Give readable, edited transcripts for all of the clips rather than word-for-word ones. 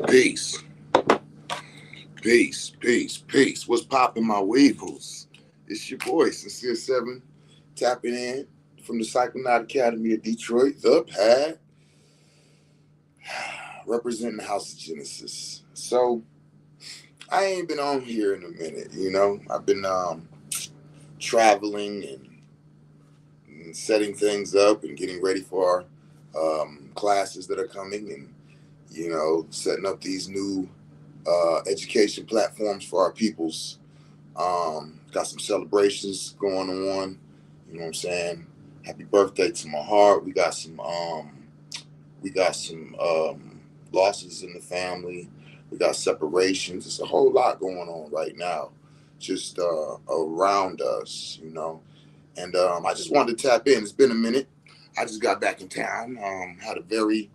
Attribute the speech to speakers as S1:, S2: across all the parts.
S1: Peace, peace. What's poppin', my weevils? It's your boy, Sincere Seven, tapping in from the Psychonaut Academy of Detroit, the pad, representing the House of Genesis. So, I ain't been on here in a minute, I've been traveling and setting things up and getting ready for our classes that are coming and, setting up these new education platforms for our peoples. Got some celebrations going on. You know what I'm saying? Happy birthday to my heart. We got some losses in the family. We got separations. It's a whole lot going on right now, just around us. And I just wanted to tap in. It's been a minute. I just got back in town. Had a very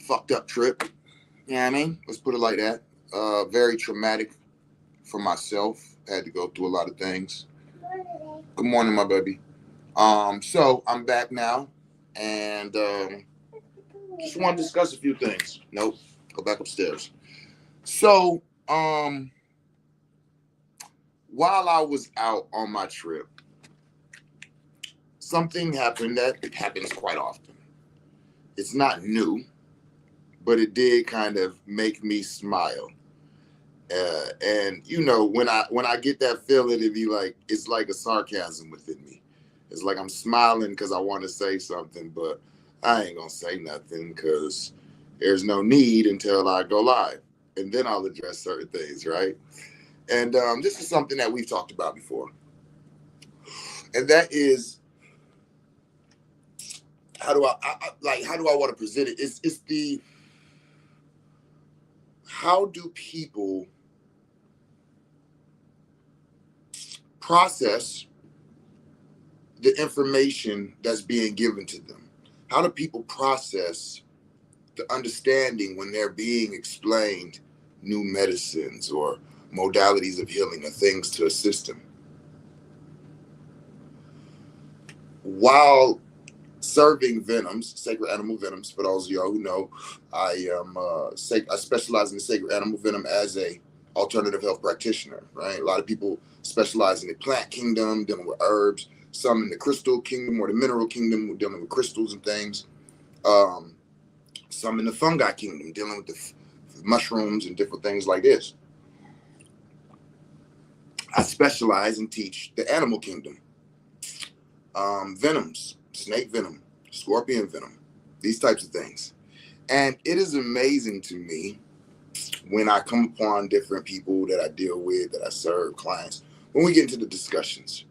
S1: fucked up trip. You know what I mean? Let's put it like that. Very traumatic for myself. Had to go through a lot of things. Good morning, my baby. So I'm back now, and just want to discuss a few things. Nope, go back upstairs. So, while I was out on my trip, something happened that it happens quite often. It's not new, but it did kind of make me smile. And when I get that feeling, it's like a sarcasm within me. It's like I'm smiling because I want to say something, but I ain't gonna say nothing because there's no need until I go live, and then I'll address certain things, right? And this is something that we've talked about before, and that is how do I want to present it? It's the how do people process the information that's being given to them? How do people process the understanding when they're being explained new medicines or modalities of healing or things to assist them? While serving venoms, sacred animal venoms, for those of y'all who know, I specialize in the sacred animal venom as a alternative health practitioner, right? A lot of people specialize in the plant kingdom, dealing with herbs, some in the crystal kingdom or the mineral kingdom, dealing with crystals and things. Some in the fungi kingdom, dealing with the mushrooms and different things like this. I specialize and teach the animal kingdom. Venoms, snake venom, scorpion venom, these types of things. And it is amazing to me when I come upon different people that I deal with, that I serve, clients, when we get into the discussions.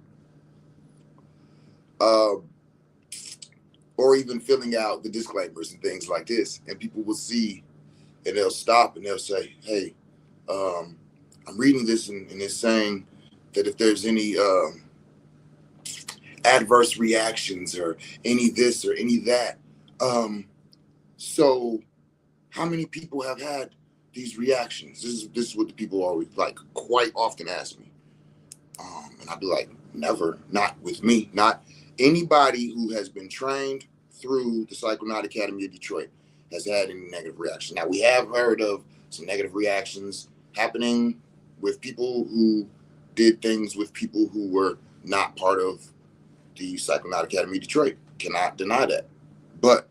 S1: Or even filling out the disclaimers and things like this. And people will see and they'll stop and they'll say, hey, I'm reading this and it's saying that if there's any adverse reactions or any this or any that, so how many people have had these reactions? This is what the people always quite often ask me. And I'd be like, never, not with me, not anybody who has been trained through the Psychonaut Academy of Detroit has had any negative reaction. Now, we have heard of some negative reactions happening with people who did things with people who were not part of the Psychonaut Academy of Detroit. Cannot deny that. But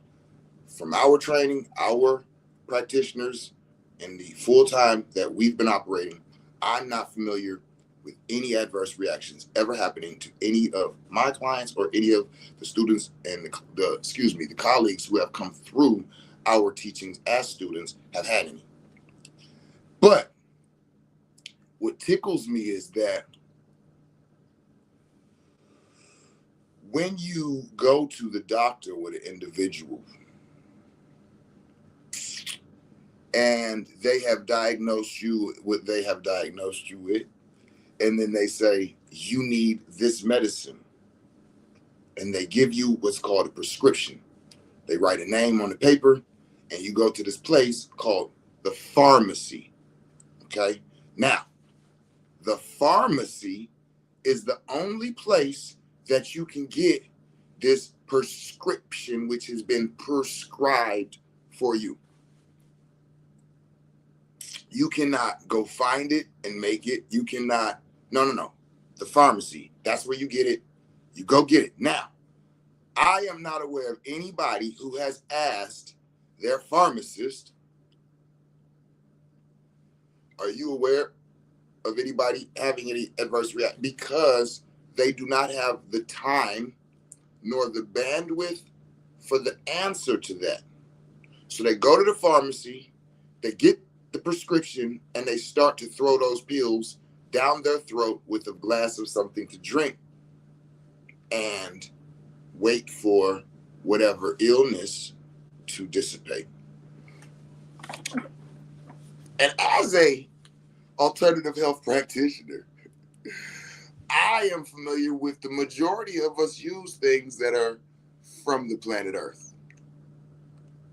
S1: from our training, our practitioners, and the full time that we've been operating, I'm not familiar with any adverse reactions ever happening to any of my clients or any of the students and the colleagues who have come through our teachings as students have had any. But what tickles me is that when you go to the doctor with an individual and they have diagnosed you what they have diagnosed you with, and then they say, you need this medicine, and they give you what's called a prescription. They write a name on the paper, and you go to this place called the pharmacy, okay? Now, the pharmacy is the only place that you can get this prescription which has been prescribed for you. You cannot go find it and make it. You cannot, no. The pharmacy, that's where you get it. You go get it. Now, I am not aware of anybody who has asked their pharmacist, are you aware of anybody having any adverse reaction? Because they do not have the time nor the bandwidth for the answer to that. So they go to the pharmacy, they get the prescription, and they start to throw those pills down their throat with a glass of something to drink and wait for whatever illness to dissipate. And as a alternative health practitioner, I am familiar with the majority of us use things that are from the planet Earth,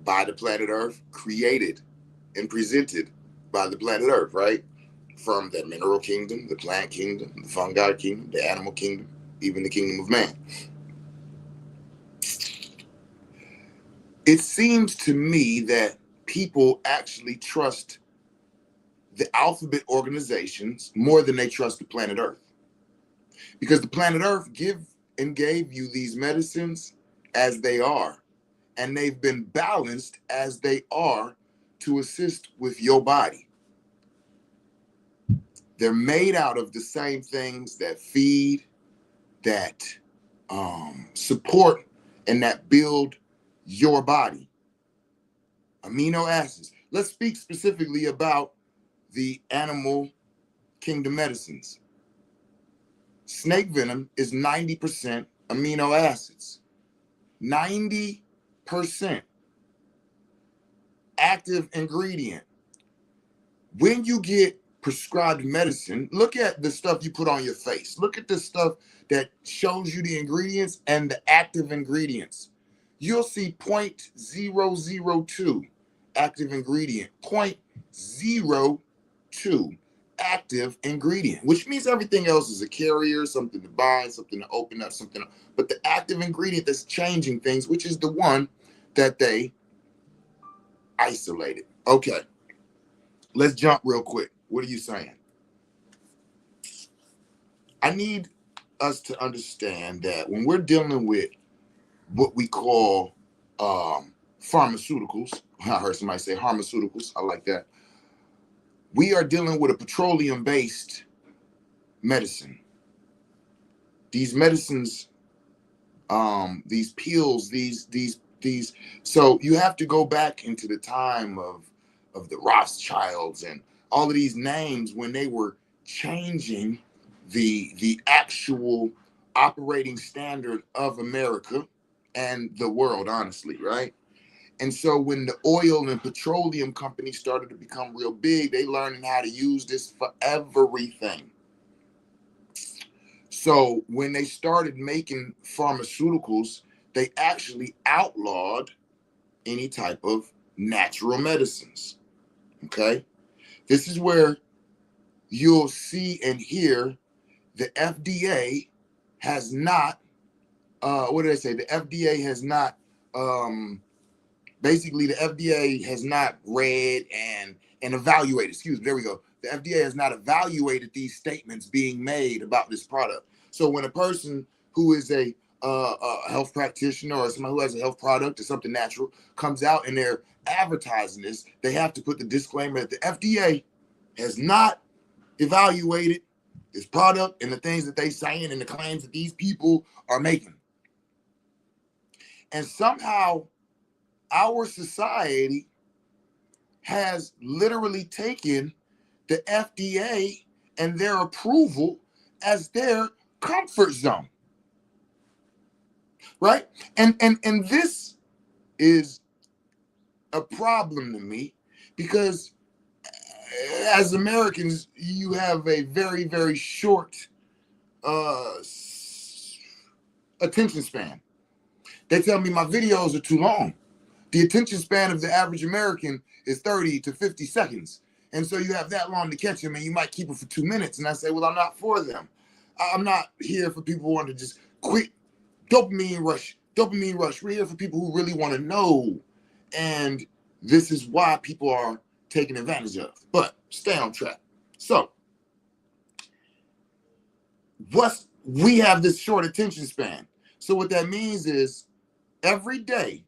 S1: by the planet Earth, created and presented by the planet Earth, right? From the mineral kingdom, the plant kingdom, the fungi kingdom, the animal kingdom, even the kingdom of man. It seems to me that people actually trust the alphabet organizations more than they trust the planet Earth. Because the planet Earth gave you these medicines as they are, and they've been balanced as they are to assist with your body. They're made out of the same things that feed, that support, and that build your body. Amino acids. Let's speak specifically about the animal kingdom medicines. Snake venom is 90% amino acids. 90% active ingredient. When you get prescribed medicine, look at the stuff you put on your face. Look at the stuff that shows you the ingredients and the active ingredients. You'll see 0.002 active ingredient, 0.02 active ingredient, which means everything else is a carrier, something to bind, something to open up, something. But the active ingredient that's changing things, which is the one that they isolated. Okay, let's jump real quick. What are you saying? I need us to understand that when we're dealing with what we call pharmaceuticals, I heard somebody say pharmaceuticals, I like that. We are dealing with a petroleum-based medicine. These medicines, these pills, these. So you have to go back into the time of the Rothschilds and all of these names when they were changing the actual operating standard of America and the world, honestly, right? And so when the oil and petroleum companies started to become real big, they learned how to use this for everything. So when they started making pharmaceuticals, they actually outlawed any type of natural medicines, okay? This is where you'll see and hear the FDA has not, what did I say? The FDA has not, basically the FDA has not read and evaluated, there we go. The FDA has not evaluated these statements being made about this product. So when a person who is a health practitioner or someone who has a health product or something natural comes out and they're advertising this, they have to put the disclaimer that the FDA has not evaluated this product and the things that they saying and the claims that these people are making. And somehow our society has literally taken the FDA and their approval as their comfort zone, right? And this is a problem to me because as Americans, you have a very, very short attention span. They tell me my videos are too long. The attention span of the average American is 30 to 50 seconds. And so you have that long to catch them and you might keep them for 2 minutes. And I say, well, I'm not for them. I'm not here for people who want to just quick dopamine rush, Dopamine rush. We're here for people who really want to know. And this is why people are taken advantage of. But stay on track. So we have this short attention span. So what that means is every day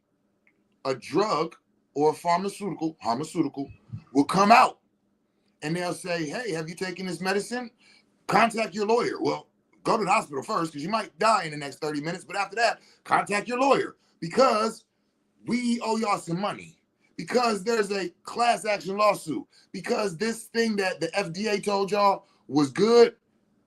S1: a drug or a pharmaceutical will come out and they'll say, hey, have you taken this medicine? Contact your lawyer. Well, go to the hospital first because you might die in the next 30 minutes. But after that, contact your lawyer because we owe y'all some money, because there's a class action lawsuit, because this thing that the FDA told y'all was good,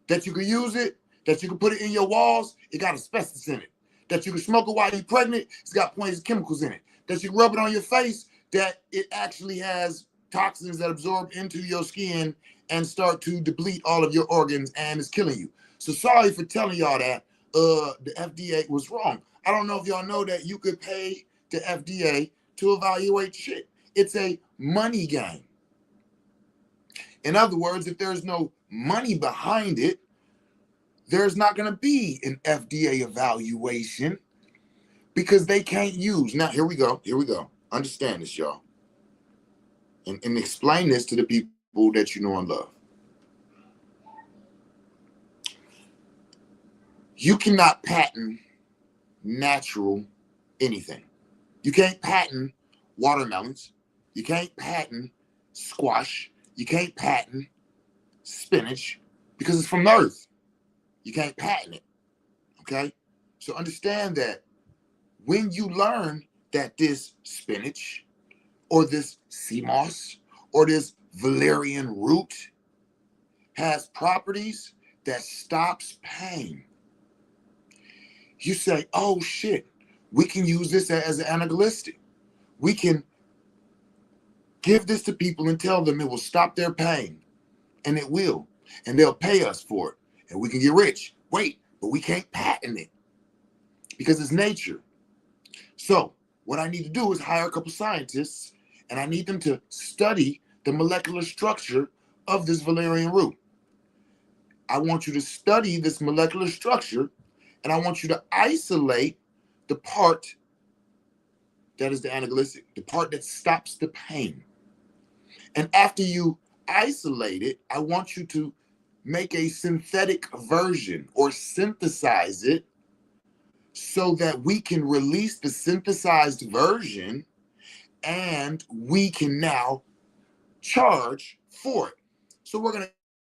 S1: that you could use it, that you could put it in your walls, it got asbestos in it. That you can smoke it while you're pregnant, it's got poison chemicals in it. That you can rub it on your face, that it actually has toxins that absorb into your skin and start to deplete all of your organs and is killing you. So sorry for telling y'all that the FDA was wrong. I don't know if y'all know that you could pay the FDA to evaluate shit. It's a money game. In other words, if there's no money behind it, there's not going to be an FDA evaluation because they can't use. Now, here we go. Understand this, y'all. And explain this to the people that you know and love. You cannot patent natural anything. You can't patent watermelons. You can't patent squash. You can't patent spinach because it's from the earth. You can't patent it, okay? So understand that when you learn that this spinach or this sea moss or this valerian root has properties that stops pain, you say, oh shit, we can use this as an analgesic. We can give this to people and tell them it will stop their pain, and it will, and they'll pay us for it, and we can get rich. Wait, but we can't patent it because it's nature. So what I need to do is hire a couple scientists, and I need them to study the molecular structure of this valerian root. I want you to study this molecular structure, and I want you to isolate the part that is the analgesic, the part that stops the pain. And after you isolate it, I want you to make a synthetic version or synthesize it so that we can release the synthesized version and we can now charge for it. So we're going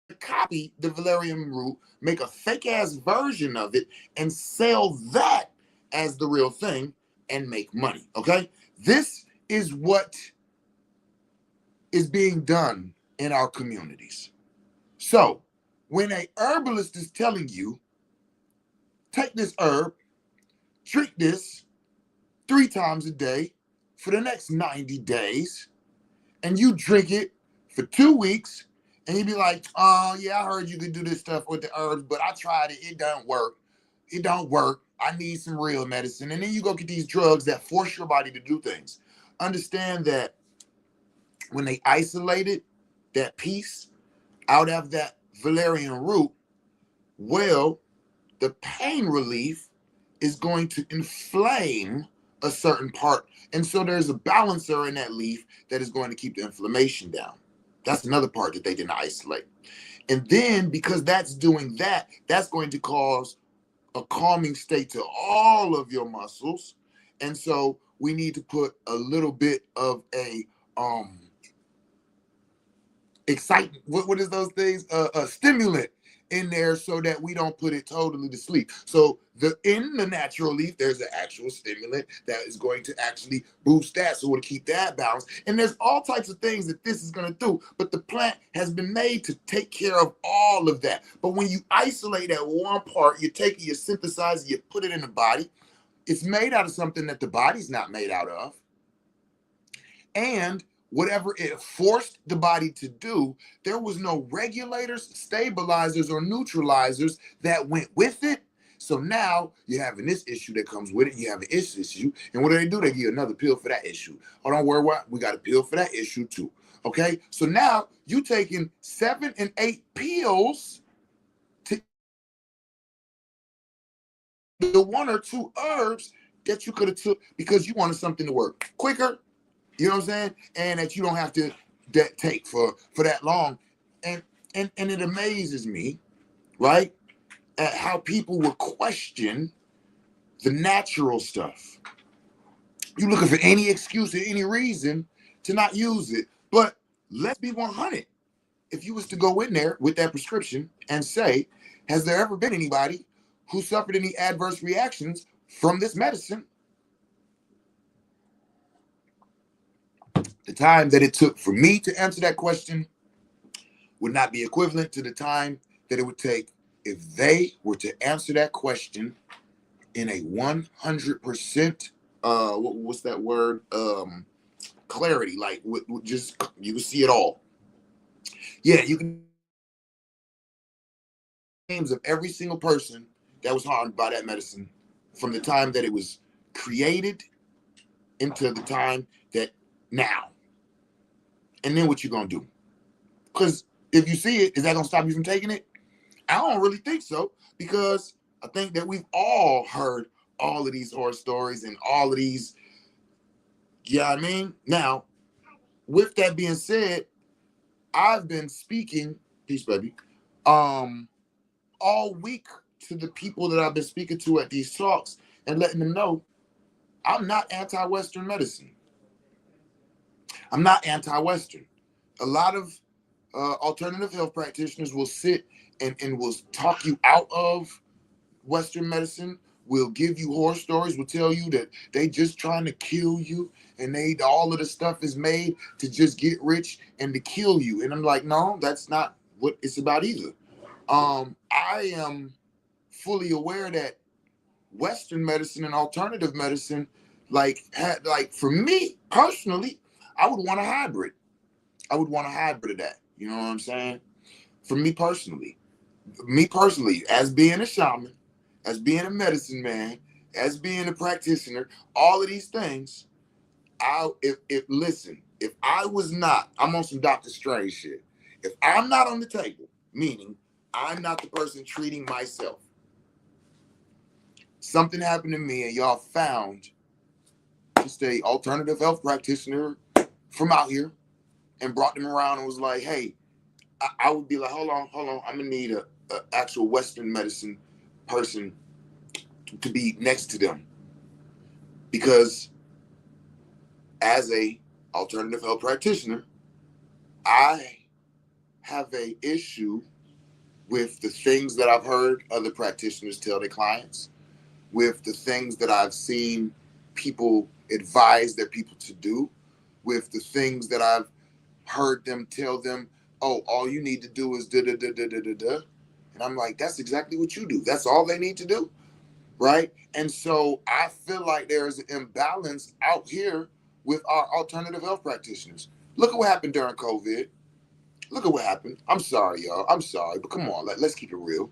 S1: to copy the valerian root, make a fake ass version of it, and sell that as the real thing and make money. Okay? This is what is being done in our communities. So when a herbalist is telling you, take this herb, drink this 3 times a day for the next 90 days, and you drink it for 2 weeks, and you be like, oh yeah, I heard you could do this stuff with the herbs, but I tried it, it don't work. It don't work. I need some real medicine. And then you go get these drugs that force your body to do things. Understand that when they isolated that piece out of that valerian root, well, the pain relief is going to inflame a certain part. And so there's a balancer in that leaf that is going to keep the inflammation down. That's another part that they didn't isolate. And then because that's doing that, that's going to cause a calming state to all of your muscles. And so we need to put a little bit of a excitement. What is those things? A stimulant in there so that we don't put it totally to sleep. So in the natural leaf, there's an actual stimulant that is going to actually boost that, so we'll keep that balanced. And there's all types of things that this is going to do, but the plant has been made to take care of all of that. But when you isolate that one part, you take it, you synthesize it, you put it in the body. It's made out of something that the body's not made out of. And whatever it forced the body to do, there was no regulators, stabilizers, or neutralizers that went with it. So now you're having this issue that comes with it. You have an issue. And what do? They give you another pill for that issue. Oh, don't worry, we got a pill for that issue too. Okay? So now you taking 7 and 8 pills to the 1 or 2 herbs that you could have took because you wanted something to work quicker, you know what I'm saying? And that you don't have to take for that long. And and it amazes me, right? At how people will question the natural stuff. You're looking for any excuse or any reason to not use it. But let's be 100. If you was to go in there with that prescription and say, has there ever been anybody who suffered any adverse reactions from this medicine? The time that it took for me to answer that question would not be equivalent to the time that it would take if they were to answer that question in a 100% what's that word, clarity, like just you can see it all. Yeah, you can names of every single person that was harmed by that medicine from the time that it was created into the time that now. And then what you gonna do? Because if you see it, is that gonna stop you from taking it? I don't really think so, because I think that we've all heard all of these horror stories and all of these, yeah, I mean, now, with that being said, I've been speaking, peace, baby, all week to the people that I've been speaking to at these talks and letting them know I'm not anti-Western medicine. I'm not anti-Western. A lot of alternative health practitioners will sit and will talk you out of Western medicine, will give you horror stories, will tell you that they just trying to kill you and they all of the stuff is made to just get rich and to kill you. And I'm like, no, that's not what it's about either. I am fully aware that Western medicine and alternative medicine, like for me personally, I would want a hybrid. I would want a hybrid of that. You know what I'm saying? For me personally, as being a shaman, as being a medicine man, as being a practitioner, all of these things, if listen, if I was not, I'm on some Dr. Strange shit. If I'm not on the table, meaning I'm not the person treating myself, something happened to me and y'all found just a alternative health practitioner from out here and brought them around and was like, hey, I would be like, hold on, I'm gonna need a actual Western medicine person to be next to them, because as a alternative health practitioner, I have a issue with the things that I've heard other practitioners tell their clients, with the things that I've seen people advise their people to do, with the things that I've heard them tell them, oh, all you need to do is da da da da da da da. And I'm like, that's exactly what you do. That's all they need to do. Right. And so I feel like there's an imbalance out here with our alternative health practitioners. Look at what happened during COVID. Look at what happened. I'm sorry, y'all. I'm sorry, but come on, let's keep it real.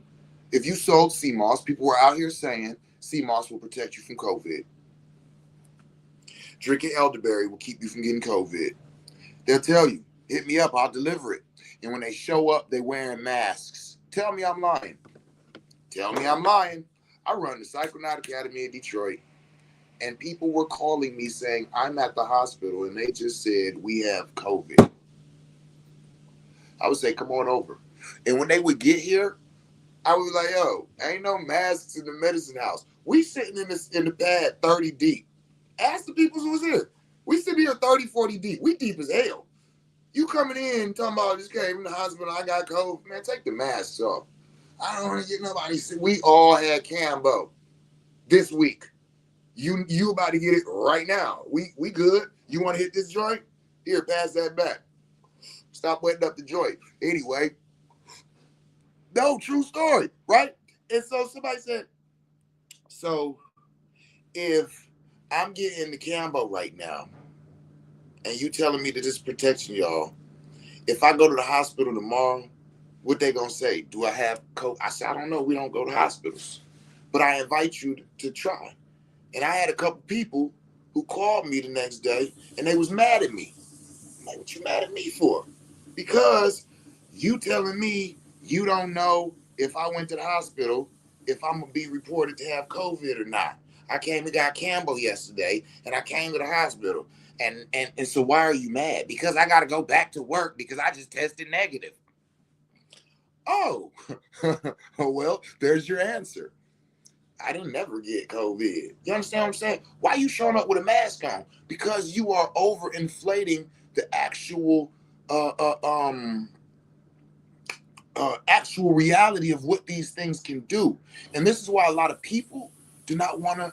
S1: If you sold CMOS, people were out here saying CMOS will protect you from COVID. Drinking elderberry will keep you from getting COVID. They'll tell you, hit me up, I'll deliver it. And when they show up, they wearing masks. Tell me I'm lying. Tell me I'm lying. I run the Psychonaut Academy in Detroit, and people were calling me saying, I'm at the hospital, and they just said, we have COVID. I would say, come on over. And when they would get here, I would be like, yo, ain't no masks in the medicine house. We sitting in the pad 30 deep. Ask the people who was here. We sitting here 30, 40 deep. We deep as hell. You coming in talking about, just came in the hospital, I got COVID. Man, take the masks off. I don't want to get nobody sick. We all had Cambo this week. You about to get it right now. We good. You want to hit this joint? Here, pass that back. Stop wetting up the joint. Anyway, no, true story, right? And so somebody said, so if I'm getting the Cambo right now, and you telling me that this protection, y'all, if I go to the hospital tomorrow, what they gonna say? Do I have COVID? I said, I don't know. We don't go to hospitals, but I invite you to try. And I had a couple people who called me the next day, and they was mad at me. I'm like, what you mad at me for? Because you telling me you don't know if I went to the hospital, if I'm gonna be reported to have COVID or not. I came and got Campbell yesterday, and I came to the hospital. And so why are you mad? Because I got to go back to work because I just tested negative. Oh, well, there's your answer. I didn't never get COVID. You understand what I'm saying? Why are you showing up with a mask on? Because you are overinflating the uh, uh, um actual reality of what these things can do. And this is why a lot of people do not want to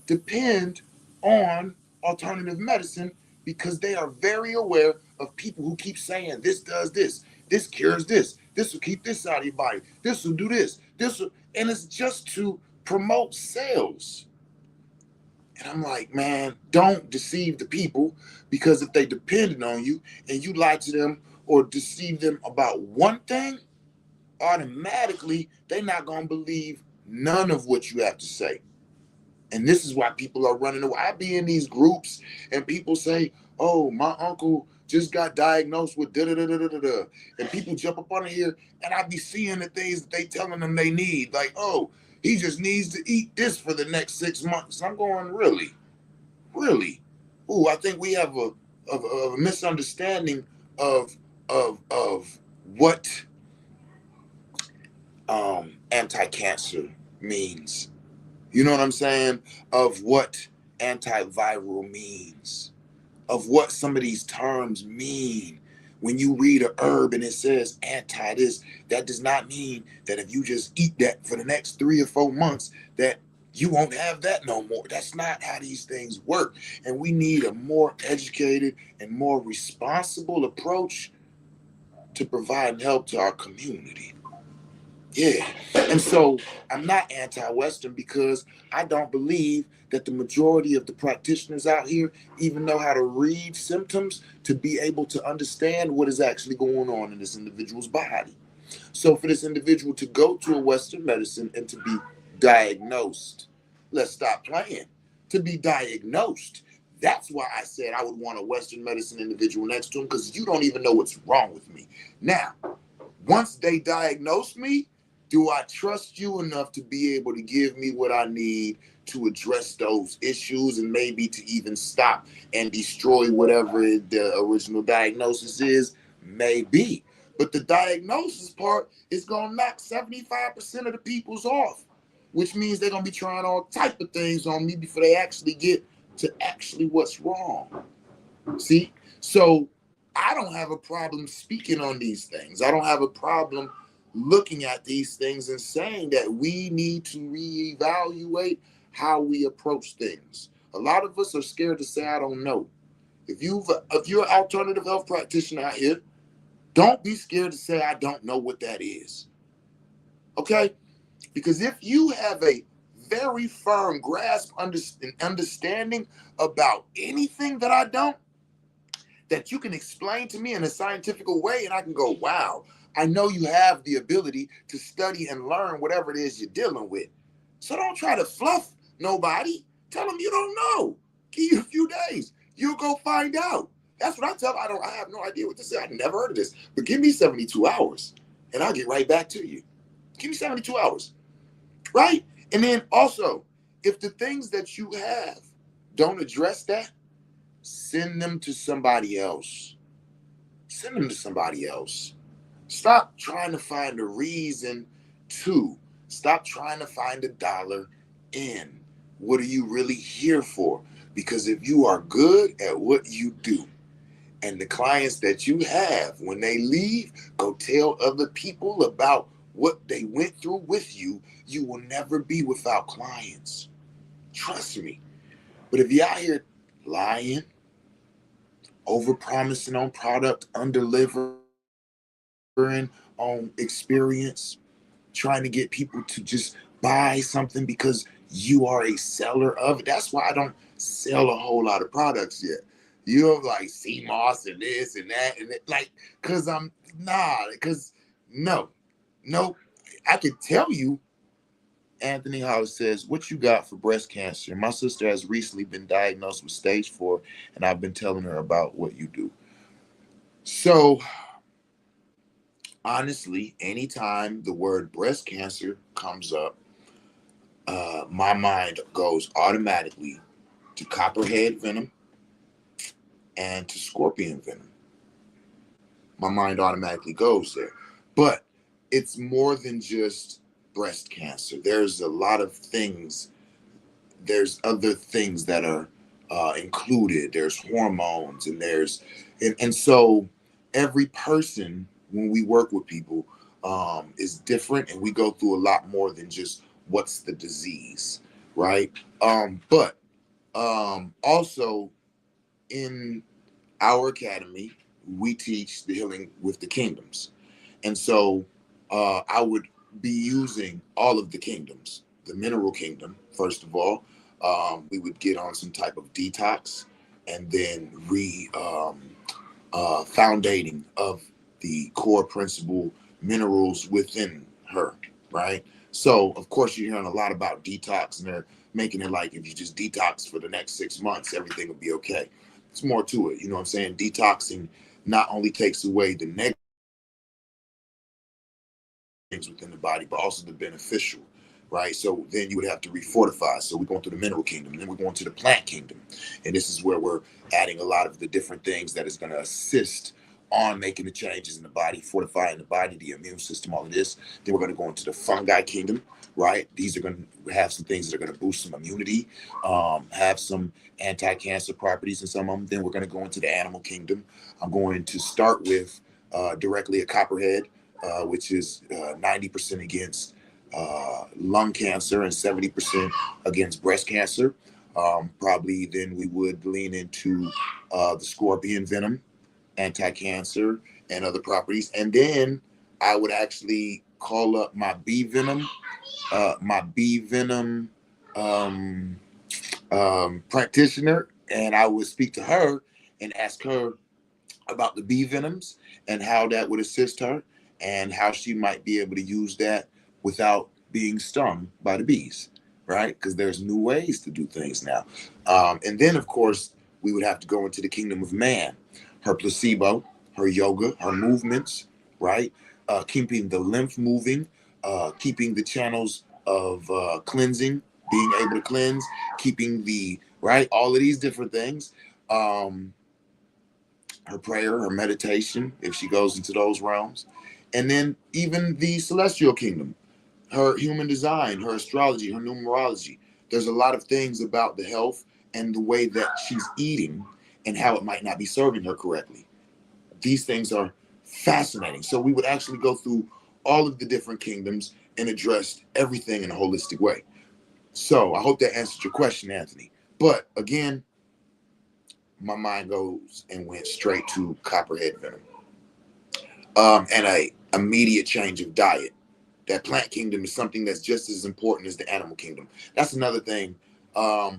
S1: depend on alternative medicine, because they are very aware of people who keep saying this does this, this cures this will keep this out of your body, this will do this will, and it's just to promote sales. And I'm like, man, don't deceive the people, because if they depended on you and you lie to them or deceive them about one thing, automatically they're not going to believe none of what you have to say. And this is why people are running away. I be in these groups and people say, oh, my uncle just got diagnosed with da da da da da da, and people jump up on here, and I be seeing the things that they telling them they need, like, oh, he just needs to eat this for the next 6 months. I'm going, really? Ooh, I think we have a misunderstanding of what anti-cancer means. You know what I'm saying? Of what antiviral means, of what some of these terms mean. When you read a herb and it says anti this, that does not mean that if you just eat that for the next 3 or 4 months, that you won't have that no more. That's not how these things work. And we need a more educated and more responsible approach to provide help to our community. Yeah. And so I'm not anti-Western, because I don't believe that the majority of the practitioners out here even know how to read symptoms to be able to understand what is actually going on in this individual's body. So for this individual to go to a Western medicine and to be diagnosed, let's stop playing. To be diagnosed. That's why I said I would want a Western medicine individual next to him, because you don't even know what's wrong with me. Now, once they diagnose me, do I trust you enough to be able to give me what I need to address those issues, and maybe to even stop and destroy whatever the original diagnosis is? Maybe. But the diagnosis part is going to knock 75% of the people's off, which means they're going to be trying all type of things on me before they actually get to actually what's wrong. See? So I don't have a problem speaking on these things. I don't have a problem looking at these things and saying that we need to reevaluate how we approach things. A lot of us are scared to say, I don't know. If you're an alternative health practitioner out here, don't be scared to say, I don't know what that is. Okay? Because if you have a very firm grasp and understanding about anything that I don't, that you can explain to me in a scientific way, and I can go, wow, I know you have the ability to study and learn whatever it is you're dealing with. So don't try to fluff nobody. Tell them you don't know. Give you a few days. You'll go find out. That's what I tell them. I have no idea what to say. I've never heard of this. But give me 72 hours and I'll get right back to you. Give me 72 hours. Right? And then also, if the things that you have don't address that, send them to somebody else. Send them to somebody else. Stop trying to find a reason to. Stop trying to find a dollar in. What are you really here for? Because if you are good at what you do, and the clients that you have, when they leave, go tell other people about what they went through with you, you will never be without clients. Trust me. But if you're out here lying, over promising on product, undelivering on experience, trying to get people to just buy something because you are a seller of it. That's why I don't sell a whole lot of products yet. You know, like CMOS and this and that and it, like, cause I'm cause no, no, I can tell you. Anthony Hollis says, what you got for breast cancer? My sister has recently been diagnosed with stage 4, and I've been telling her about what you do. So honestly, anytime the word breast cancer comes up, my mind goes automatically to copperhead venom and to scorpion venom. My mind automatically goes there. But it's more than just breast cancer. There's a lot of things. There's other things that are included. There's hormones, and so every person, when we work with people, is different, and we go through a lot more than just what's the disease, right? But also in our academy, we teach the healing with the kingdoms. And so I would be using all of the kingdoms, the mineral kingdom, first of all. We would get on some type of detox and then foundating of the core principle minerals within her, right? So, of course, you're hearing a lot about detox, and they're making it like if you just detox for the next 6 months, everything will be okay. It's more to it. You know what I'm saying? Detoxing not only takes away the negative things within the body, but also the beneficial, right? So then you would have to refortify. So we're going through the mineral kingdom, and then we're going to the plant kingdom. And this is where we're adding a lot of the different things that is going to assist on making the changes in the body, fortifying the body, the immune system, all of this. Then we're going to go into the fungi kingdom, right? These are going to have some things that are going to boost some immunity, have some anti-cancer properties in some of them. Then we're going to go into the animal kingdom. I'm going to start with directly a copperhead, which is 90% against lung cancer and 70% against breast cancer. Probably then we would lean into the scorpion venom, anti-cancer, and other properties. And then I would actually call up my bee venom um, practitioner, and I would speak to her and ask her about the bee venoms and how that would assist her and how she might be able to use that without being stung by the bees, right? Because there's new ways to do things now. And then, of course, we would have to go into the kingdom of man, her placebo, her yoga, her movements, right? Keeping the lymph moving, keeping the channels of cleansing, being able to cleanse, keeping the, right? All of these different things. Her prayer, her meditation, if she goes into those realms. And then even the celestial kingdom, her human design, her astrology, her numerology. There's a lot of things about the health and the way that she's eating and how it might not be serving her correctly. These things are fascinating. So we would actually go through all of the different kingdoms and address everything in a holistic way. So I hope that answered your question, Anthony. But again, my mind goes and went straight to copperhead venom, and a immediate change of diet. That plant kingdom is something that's just as important as the animal kingdom. That's another thing. I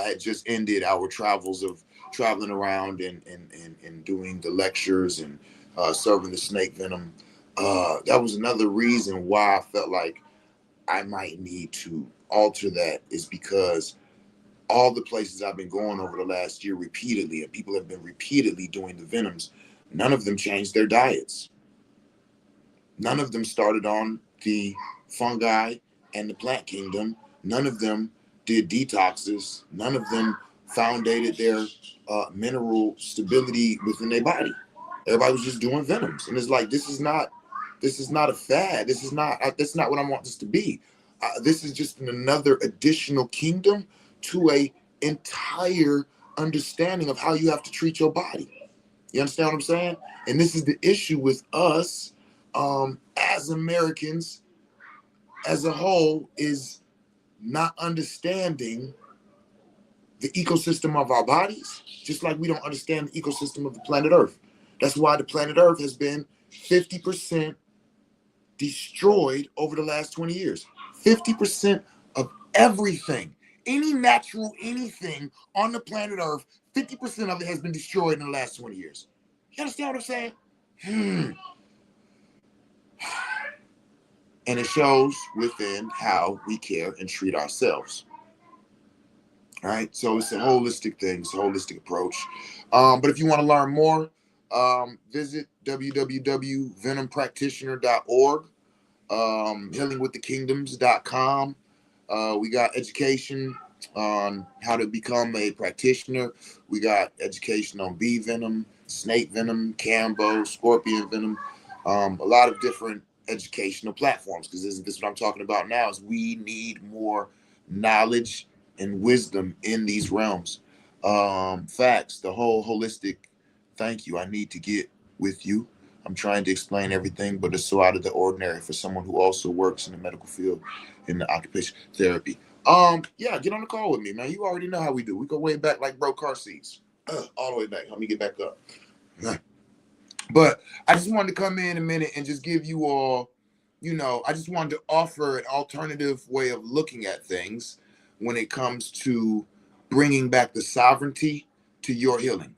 S1: had just ended our travels of traveling around and doing the lectures and serving the snake venom. That was another reason why I felt like I might need to alter that, is because all the places I've been going over the last year repeatedly, and people have been repeatedly doing the venoms, none of them changed their diets. None of them started on the fungi and the plant kingdom. None of them did detoxes. None of them foundated their mineral stability within their body. Everybody was just doing venoms, and it's like this is not a fad. That's not what I want this to be. This is just another additional kingdom to a entire understanding of how you have to treat your body. You understand what I'm saying? And this is the issue with us as Americans as a whole, is not understanding the ecosystem of our bodies, just like we don't understand the ecosystem of the planet Earth. That's why the planet Earth has been 50% destroyed over the last 20 years. 50% of everything, any natural anything on the planet Earth, 50% of it has been destroyed in the last 20 years. You understand what I'm saying? And it shows within how we care and treat ourselves. All right. So it's a holistic thing, it's a holistic approach. But if you want to learn more, visit www.venompractitioner.org, healingwiththekingdoms.com. We got education on how to become a practitioner. We got education on bee venom, snake venom, Cambo, scorpion venom. A lot of different educational platforms, because this is what I'm talking about now, is we need more knowledge and wisdom in these realms. Facts, the whole holistic, thank you. I need to get with you. I'm trying to explain everything, but it's so out of the ordinary for someone who also works in the medical field in the occupation therapy. Yeah, get on the call with me, man. You already know how we do. We go way back like bro car seats. All the way back. Let me get back up. But I just wanted to come in a minute and just give you all, I just wanted to offer an alternative way of looking at things when it comes to bringing back the sovereignty to your healing.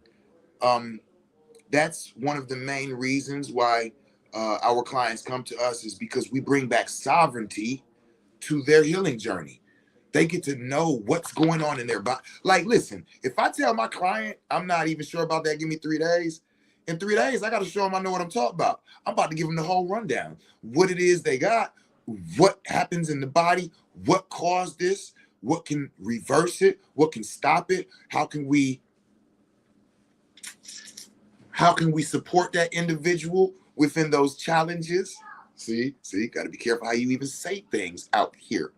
S1: That's one of the main reasons why our clients come to us, is because we bring back sovereignty to their healing journey. They get to know what's going on in their body. Like, listen, if I tell my client I'm not even sure about that, give me 3 days. In 3 days, I got to show them I know what I'm talking about. I'm about to give them the whole rundown. What it is they got, what happens in the body, what caused this, what can reverse it, what can stop it, how can we support that individual within those challenges. See, got to be careful how you even say things out here,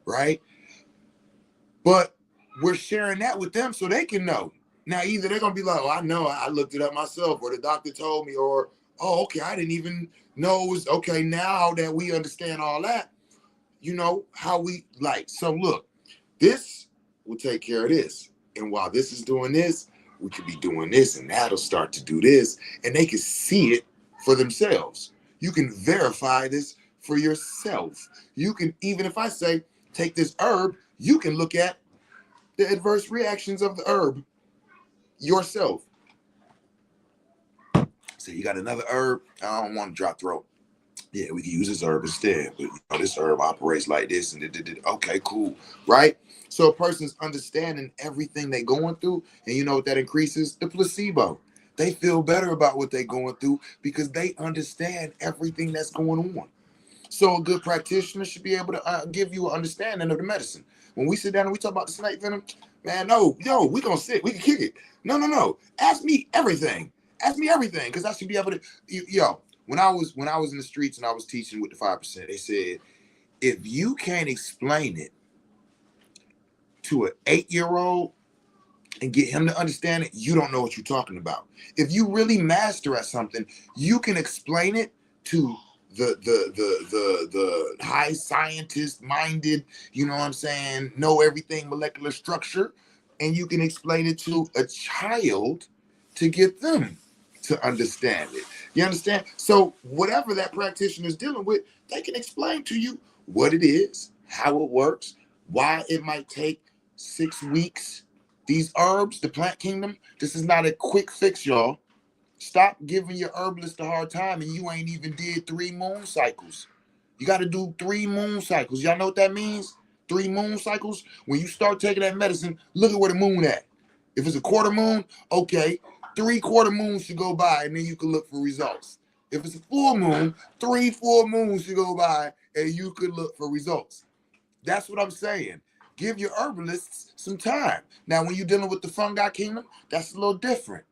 S1: right? But we're sharing that with them so they can know. Now, either they're going to be like, oh, I know, I looked it up myself, or the doctor told me, or, oh, okay, I didn't even know it was, okay, now that we understand all that, how we like. So look, this will take care of this. And while this is doing this, we could be doing this, and that'll start to do this, and they can see it for themselves. You can verify this for yourself. You can, even if I say, take this herb, you can look at the adverse reactions of the herb yourself. So you got another herb, I don't want to drop throat. Yeah, we can use this herb instead, but this herb operates like this, and okay, cool, right? So a person's understanding everything they're going through, and you know what that increases? The placebo. They feel better about what they're going through because they understand everything that's going on. So a good practitioner should be able to give you an understanding of the medicine. When we sit down and we talk about the snake venom, man, no, we gonna sit, we can kick it. No. Ask me everything. Ask me everything, because I should be able to. When I was in the streets and I was teaching with the 5%, they said, if you can't explain it to an 8-year-old and get him to understand it, you don't know what you're talking about. If you really master at something, you can explain it to the high scientist minded, know everything molecular structure, and you can explain it to a child to get them to understand it. You understand? So whatever that practitioner is dealing with, they can explain to you what it is, how it works, why it might take 6 weeks. These herbs, the plant kingdom, this is not a quick fix, y'all. Stop giving your herbalist a hard time, and you ain't even did 3 moon cycles. You got to do 3 moon cycles. Y'all know what that means? 3 moon cycles. When you start taking that medicine, look at where the moon at. If it's a quarter moon, okay, 3 quarter moons should go by, and then you can look for results. If it's a full moon, 3 full moons should go by, and you could look for results. That's what I'm saying. Give your herbalists some time. Now, when you're dealing with the fungi kingdom, that's a little different.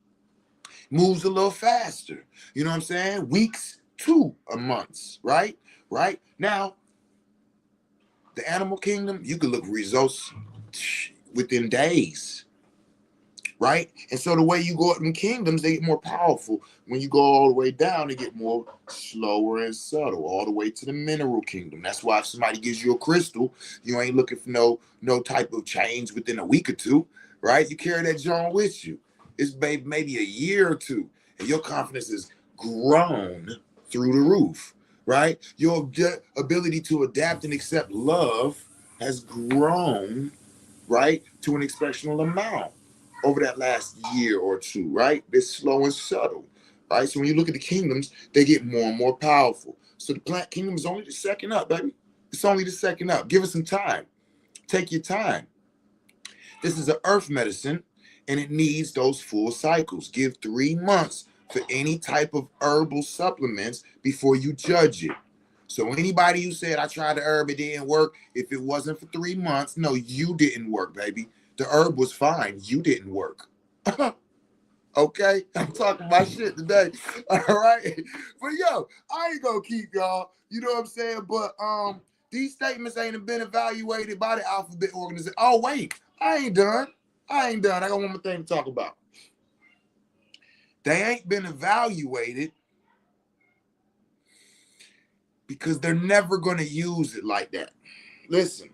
S1: Moves a little faster. You know what I'm saying? Weeks to a month, right? Right? Now, the animal kingdom, you can look for results within days, right? And so the way you go up in kingdoms, they get more powerful. When you go all the way down, they get more slower and subtle, all the way to the mineral kingdom. That's why if somebody gives you a crystal, you ain't looking for no type of change within a week or two, right? You carry that joint with you. It's maybe a year or two, and your confidence is grown through the roof, right? Your ability to adapt and accept love has grown, right, to an exceptional amount over that last year or two, right? They're slow and subtle, right? So when you look at the kingdoms, they get more and more powerful. So the plant kingdom is only the second up, baby. It's only the second up. Give it some time. Take your time. This is an earth medicine, and it needs those full cycles. Give 3 months for any type of herbal supplements before you judge it. So anybody who said I tried the herb, it didn't work, if it wasn't for 3 months, no, you didn't work, baby. The herb was fine. You didn't work. Okay, I'm talking my shit today. All right, but yo, I ain't gonna keep y'all. You know what I'm saying? But these statements ain't been evaluated by the Alphabet Organization. Oh wait, I ain't done. I got one more thing to talk about. They ain't been evaluated because they're never gonna use it like that. Listen,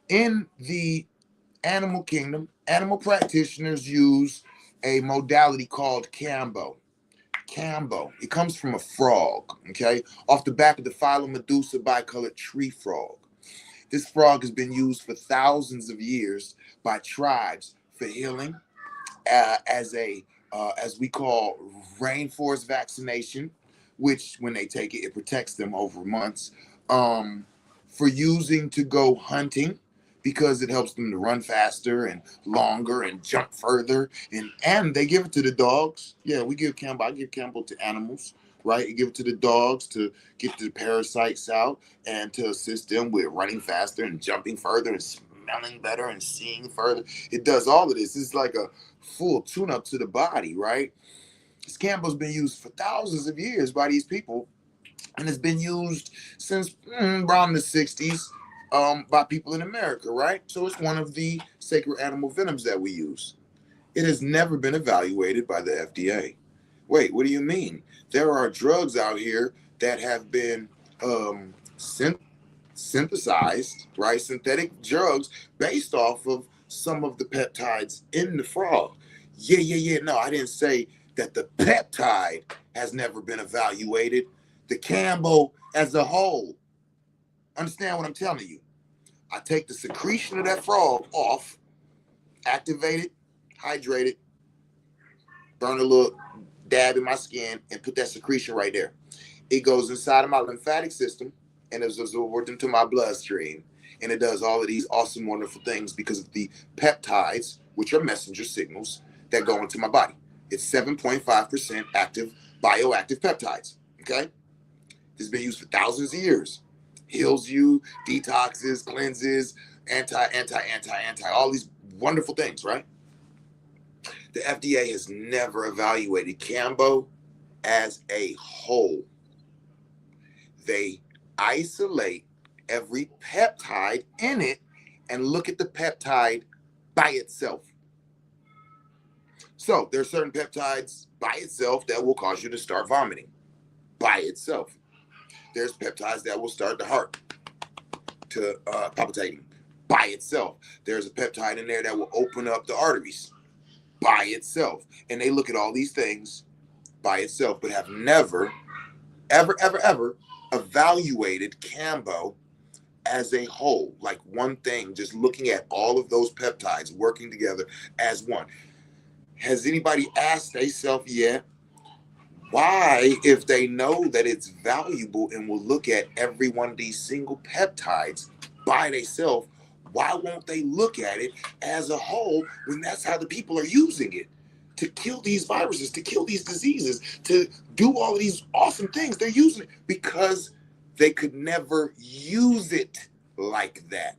S1: in the animal kingdom, animal practitioners use a modality called Kambo. Kambo. It comes from a frog, okay? Off the back of the Phylomedusa bicolored tree frog. This frog has been used for thousands of years by tribes for healing, as we call rainforest vaccination, which when they take it, it protects them over months. For using to go hunting because it helps them to run faster and longer and jump further. And they give it to the dogs. Yeah, we give Campbell. I give Campbell to animals, right? You give it to the dogs to get the parasites out and to assist them with running faster and jumping further and smelling better and seeing further. It does all of this. It's like a full tune-up to the body, right? This Campbell's been used for thousands of years by these people, and it's been used since around the 60s by people in America, right? So it's one of the sacred animal venoms that we use. It has never been evaluated by the FDA. Wait, what do you mean? There are drugs out here that have been synthesized, right? Synthetic drugs based off of some of the peptides in the frog. Yeah. No, I didn't say that the peptide has never been evaluated. The Cambo as a whole. Understand what I'm telling you? I take the secretion of that frog off, activate it, hydrate it, burn a little dab in my skin, and put that secretion right there. It goes inside of my lymphatic system and is absorbed into my bloodstream. And it does all of these awesome, wonderful things because of the peptides, which are messenger signals that go into my body. It's 7.5% active, bioactive peptides. Okay? This has been used for thousands of years. Heals you, detoxes, cleanses, anti, all these wonderful things, right? The FDA has never evaluated Cambo as a whole. They isolate every peptide in it and look at the peptide by itself. So there's certain peptides by itself that will cause you to start vomiting by itself. There's peptides that will start the heart to palpitating by itself. There's a peptide in there that will open up the arteries by itself. And they look at all these things by itself, but have never, ever evaluated Cambo as a whole, like one thing, just looking at all of those peptides working together as one. Has anybody asked themselves yet, why, if they know that it's valuable and will look at every one of these single peptides by themselves, why won't they look at it as a whole when that's how the people are using it to kill these viruses, to kill these diseases, to do all of these awesome things? They're using it because they could never use it like that.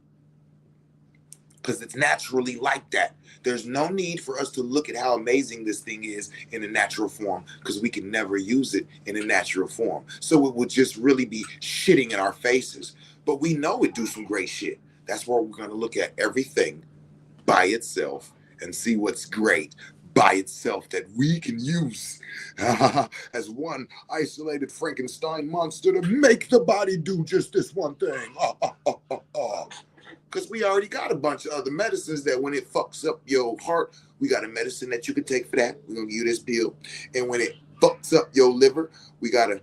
S1: Because it's naturally like that. There's no need for us to look at how amazing this thing is in a natural form because we can never use it in a natural form. So it would just really be shitting in our faces. But we know it do some great shit. That's why we're going to look at everything by itself and see what's great by itself that we can use as one isolated Frankenstein monster to make the body do just this one thing. Because we already got a bunch of other medicines that when it fucks up your heart, we got a medicine that you can take for that. We're going to give you this pill. And when it fucks up your liver, we got to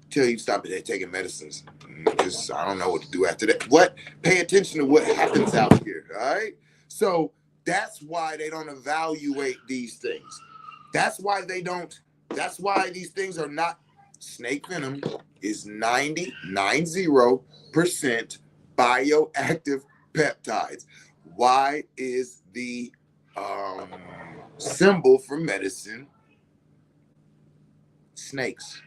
S1: tell you to stop taking medicines. Because I don't know what to do after that. What? Pay attention to what happens out here, all right? So that's why they don't evaluate these things. That's why these things are not. Snake venom is 90% bioactive peptides. Why is the symbol for medicine snakes?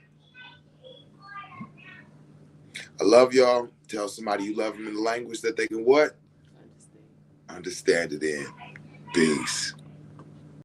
S1: I love y'all. Tell somebody you love them in the language that they can what?
S2: Understand.
S1: Understand it in. Peace.